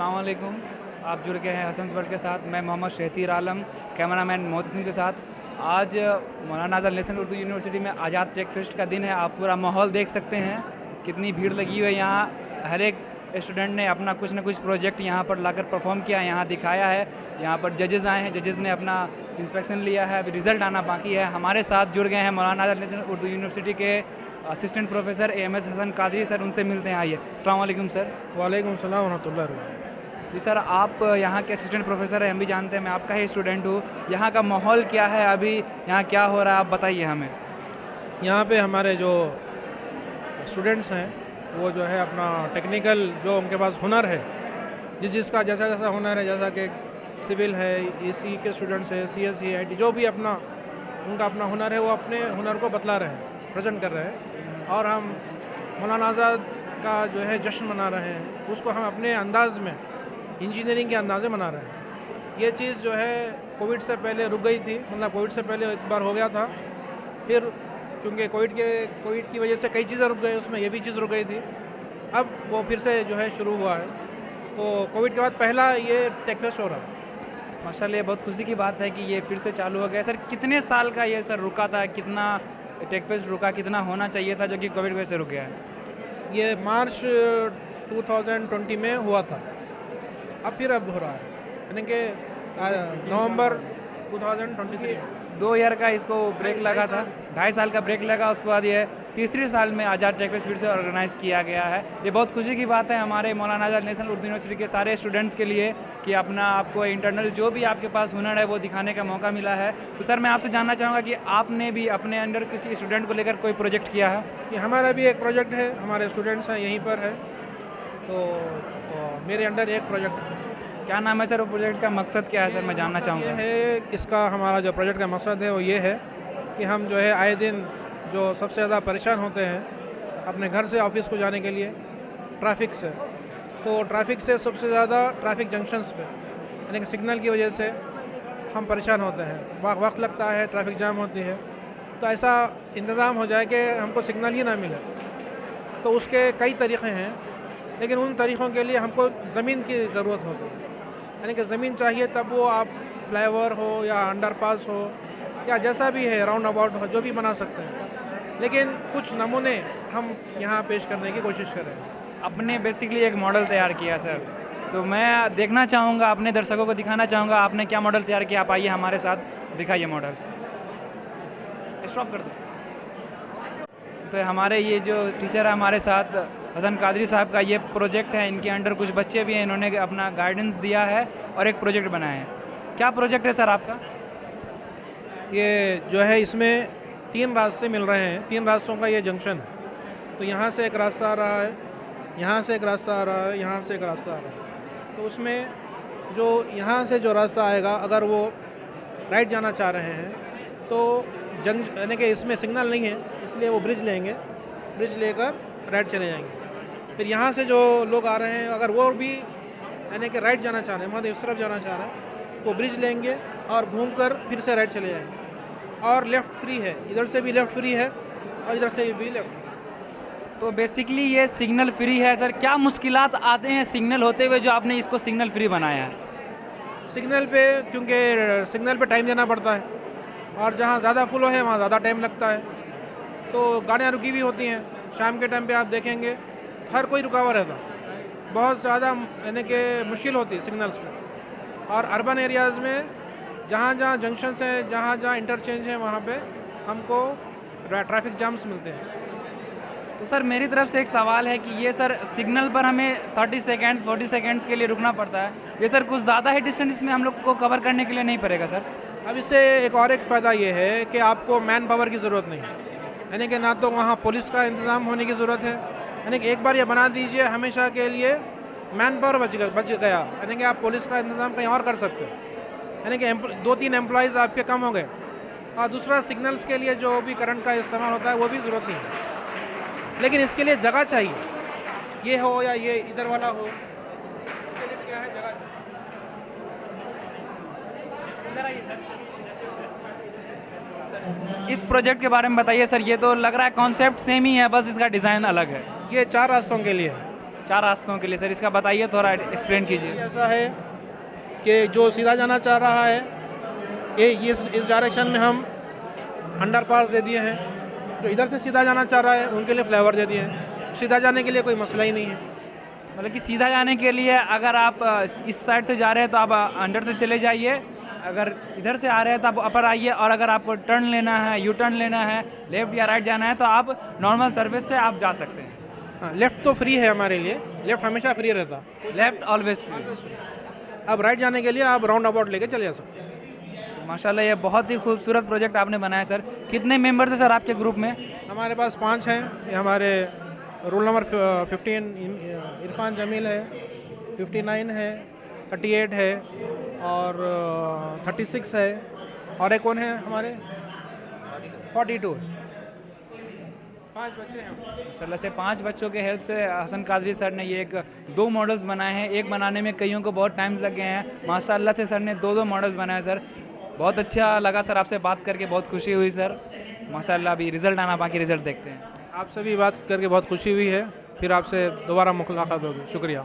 अस्सलाम वालेकुम। आप जुड़ गए हैं हसन्स वर्ल्ड के साथ। मैं मोहम्मद शहतीर आलम, कैमरामैन मोहती सिंह के साथ। आज मौलाना आज़ाद नेशनल उर्दू यूनिवर्सिटी में आज़ाद टेक फेस्ट का दिन है। आप पूरा माहौल देख सकते हैं, कितनी भीड़ लगी हुई है यहाँ। हर एक स्टूडेंट ने अपना कुछ ना कुछ प्रोजेक्ट यहाँ पर लाकर परफॉर्म किया है, यहाँ दिखाया है। यहाँ पर जजेस आए हैं, जजेस ने अपना इंस्पेक्शन लिया है, अभी रिज़ल्ट आना बाकी है। हमारे साथ जुड़ गए हैं मौलाना आज़ाद नेशनल उर्दू यूनिवर्सिटी के assistant professor AMS Hasan Qadri sir. उनसे मिलते हैं, आइए। अस्सलाम वालेकुम सर। वालेकुम सलाम रहमतुल्लाह। जी सर, आप यहाँ के असिस्टेंट प्रोफेसर हैं, हम भी जानते हैं, मैं आपका ही स्टूडेंट हूँ। यहाँ का माहौल क्या है अभी, यहाँ क्या हो रहा है, आप बताइए हमें। यहाँ पे हमारे जो स्टूडेंट्स हैं वो जो है अपना टेक्निकल जो उनके पास हुनर है, जिसका जैसा जैसा हुनर है, जैसा कि सिविल है, EC के स्टूडेंट्स है, CSE IT, जो भी अपना उनका अपना हुनर है वो अपने हुनर को बतला रहे हैं, प्रेजेंट कर रहे हैं। और हम मौलाना आज़ाद का जो है जश्न मना रहे हैं, उसको हम अपने अंदाज में, इंजीनियरिंग के अंदाज में मना रहे हैं। ये चीज़ जो है कोविड से पहले रुक गई थी, मतलब कोविड से पहले एक बार हो गया था, फिर क्योंकि कोविड की वजह से कई चीज़ें रुक गई, उसमें ये भी चीज़ रुक गई थी। अब वो फिर से जो है शुरू हुआ है, तो कोविड के बाद पहला ये टेक फेस्ट हो रहा है। माशाल्लाह, ये बहुत खुशी की बात है कि ये फिर से चालू हो गया। सर, कितने साल का ये सर रुका था, कितना टेक फेस्ट रुका, कितना होना चाहिए था जो कि कोविड वजह से रुक गया है? ये मार्च 2020 में हुआ था, अब हो रहा है, यानी कि नवंबर 2023। 2 ईयर का इसको ब्रेक लगा था, 2.5 साल का ब्रेक लगा। उसके बाद ये तीसरे साल में आज़ाद टेक फेस्ट फिर से ऑर्गेनाइज़ किया गया है। ये बहुत खुशी की बात है हमारे मौलाना आज़ाद नेशनल उर्दू यूनिवर्सिटी के सारे स्टूडेंट्स के लिए कि अपना आपको इंटरनल जो भी आपके पास हुनर है वो दिखाने का मौका मिला है। तो सर, मैं आपसे जानना चाहूँगा कि आपने भी अपने अंडर किसी स्टूडेंट को लेकर कोई प्रोजेक्ट किया है? कि हमारा भी एक प्रोजेक्ट है, हमारे स्टूडेंट्स हैं यहीं पर है, तो मेरे अंडर एक प्रोजेक्ट है। क्या नाम है सर वो प्रोजेक्ट का, मकसद क्या है सर, मैं जानना चाहूँगा? ये है, इसका हमारा जो प्रोजेक्ट का मकसद है वो ये है कि हम जो है आए दिन जो सबसे ज़्यादा परेशान होते हैं अपने घर से ऑफिस को जाने के लिए ट्रैफिक से, तो ट्रैफिक से सबसे ज़्यादा ट्रैफिक जंक्शंस पे, यानी कि सिग्नल की वजह से हम परेशान होते हैं, वक्त लगता है, ट्रैफिक जाम होती है। तो ऐसा इंतज़ाम हो जाए कि हमको सिग्नल ही ना मिले। तो उसके कई तरीक़े हैं, लेकिन उन तरीक़ों के लिए हमको ज़मीन की ज़रूरत होती है, यानी कि ज़मीन चाहिए, तब वो आप फ्लाईओवर हो या अंडरपास हो या जैसा भी है, राउंड अबाउट हो, जो भी बना सकते हैं। लेकिन कुछ नमूने हम यहाँ पेश करने की कोशिश कर रहे हैं। आपने बेसिकली एक मॉडल तैयार किया सर, तो मैं देखना चाहूँगा, अपने दर्शकों को दिखाना चाहूँगा आपने क्या मॉडल तैयार किया। आप आइए हमारे साथ, दिखाइए मॉडल। स्टॉप कर दो। तो हमारे ये जो टीचर है हमारे साथ, हसन कादरी साहब का ये प्रोजेक्ट है, इनके अंडर कुछ बच्चे भी हैं, इन्होंने अपना गाइडेंस दिया है और एक प्रोजेक्ट बनाया है। क्या प्रोजेक्ट है सर आपका? ये जो है इसमें 3 रास्ते मिल रहे हैं, 3 रास्तों का ये जंक्शन है। तो यहाँ से एक रास्ता आ रहा है, यहाँ से एक रास्ता आ रहा है, यहाँ से एक रास्ता आ रहा है। तो उसमें जो यहाँ से जो रास्ता आएगा, अगर वो राइट जाना चाह रहे हैं तो यानी कि इसमें सिग्नल नहीं है, इसलिए वो ब्रिज लेंगे, ब्रिज लेकर राइट चले जाएंगे। फिर यहाँ से जो लोग आ रहे हैं, अगर वो भी यानी कि राइट जाना चाह रहे हैं, मतलब इस तरफ जाना चाह रहे हैं, वो ब्रिज लेंगे और घूमकर फिर से राइट चले जाएंगे। और लेफ़्ट फ्री है, इधर से भी लेफ़्ट फ्री है और इधर से भी लेफ़्ट। तो बेसिकली ये सिग्नल फ्री है सर। क्या मुश्किलात आते हैं सिग्नल होते हुए जो आपने इसको सिग्नल फ्री बनाया है? सिग्नल पे, क्योंकि सिग्नल पे टाइम देना पड़ता है और जहाँ ज़्यादा फुल है वहाँ ज़्यादा टाइम लगता है, तो गाड़ियाँ रुकी हुई होती हैं। शाम के टाइम पे आप देखेंगे हर कोई रुका हुआ रहता, बहुत ज़्यादा यानी कि मुश्किल होती है सिग्नल्स में। और अर्बन एरियाज़ में जहाँ जहाँ जंक्शंस हैं, जहाँ जहाँ इंटरचेंज है, वहाँ पे हमको ट्रैफिक जाम्स मिलते हैं। तो सर, मेरी तरफ से एक सवाल है कि ये सर सिग्नल पर हमें 30 सेकेंड 40 सेकेंड्स के लिए रुकना पड़ता है, ये सर कुछ ज़्यादा ही डिस्टेंस इसमें हम लोग को कवर करने के लिए नहीं पड़ेगा सर? अब इससे एक और एक फ़ायदा ये है कि आपको मैन पावर की ज़रूरत नहीं है, यानी कि ना तो वहाँ पुलिस का इंतज़ाम होने की ज़रूरत है, यानी कि एक बार ये बना दीजिए हमेशा के लिए मैन पावर बच गया, यानी कि आप पुलिस का इंतज़ाम कहीं और कर सकते हैं, यानी कि 2-3 एम्प्लॉइज़ आपके कम हो गए। और दूसरा, सिग्नल्स के लिए जो भी करंट का इस्तेमाल होता है वो भी ज़रूरत नहीं है, लेकिन इसके लिए जगह चाहिए, ये हो या ये इधर वाला हो, इसके लिए क्या है, जगह। इस प्रोजेक्ट के बारे में बताइए सर। ये तो लग रहा है कॉन्सेप्ट सेम ही है, बस इसका डिज़ाइन अलग है। ये 4 रास्तों के लिए है, 4 रास्तों के लिए सर, इसका बताइए, थोड़ा एक्सप्लेन कीजिए। ऐसा है कि जो सीधा जाना चाह रहा है ये इस डायरेक्शन में हम अंडरपास दे दिए हैं, जो इधर से सीधा जाना चाह रहा है उनके लिए फ्लाईओवर दे दिए हैं। सीधा जाने के लिए कोई मसला ही नहीं है। मतलब कि सीधा जाने के लिए अगर आप इस साइड से जा रहे हैं तो आप अंडर से चले जाइए, अगर इधर से आ रहे हैं तो आप अपर आइए, और अगर आपको टर्न लेना है, यू टर्न लेना है, लेफ्ट या राइट जाना है तो आप नॉर्मल सर्विस से आप जा सकते हैं। हाँ, लेफ़्ट तो फ्री है हमारे लिए, लेफ़्ट हमेशा फ्री रहता। Left always free. अब राइट जाने के लिए आप राउंड अबाउट लेके चले जा सकते हैं। माशाल्लाह, ये बहुत ही खूबसूरत प्रोजेक्ट आपने बनाया सर। कितने मेंबर्स हैं सर आपके ग्रुप में? हमारे पास 5 हैं। ये हमारे रोल नंबर 15 इरफान जमील है, 59 है, 38 है और 36 है, और एक कौन है हमारे 42 है। 5 बच्चे हैं माशाल्लाह से 5 बच्चों के हेल्प से हसन कादरी सर ने ये 2 मॉडल्स बनाए हैं। एक बनाने में कईयों को बहुत टाइम लग गए हैं, माशाल्लाह से सर ने 2 मॉडल्स बनाए सर। बहुत अच्छा लगा सर आपसे बात करके, बहुत खुशी हुई सर। माशाल्लाह, अभी रिज़ल्ट आना बाकी, रिज़ल्ट देखते हैं। आपसे भी बात करके बहुत खुशी हुई है। फिर आपसे दोबारा मुलाकात होगी। शुक्रिया।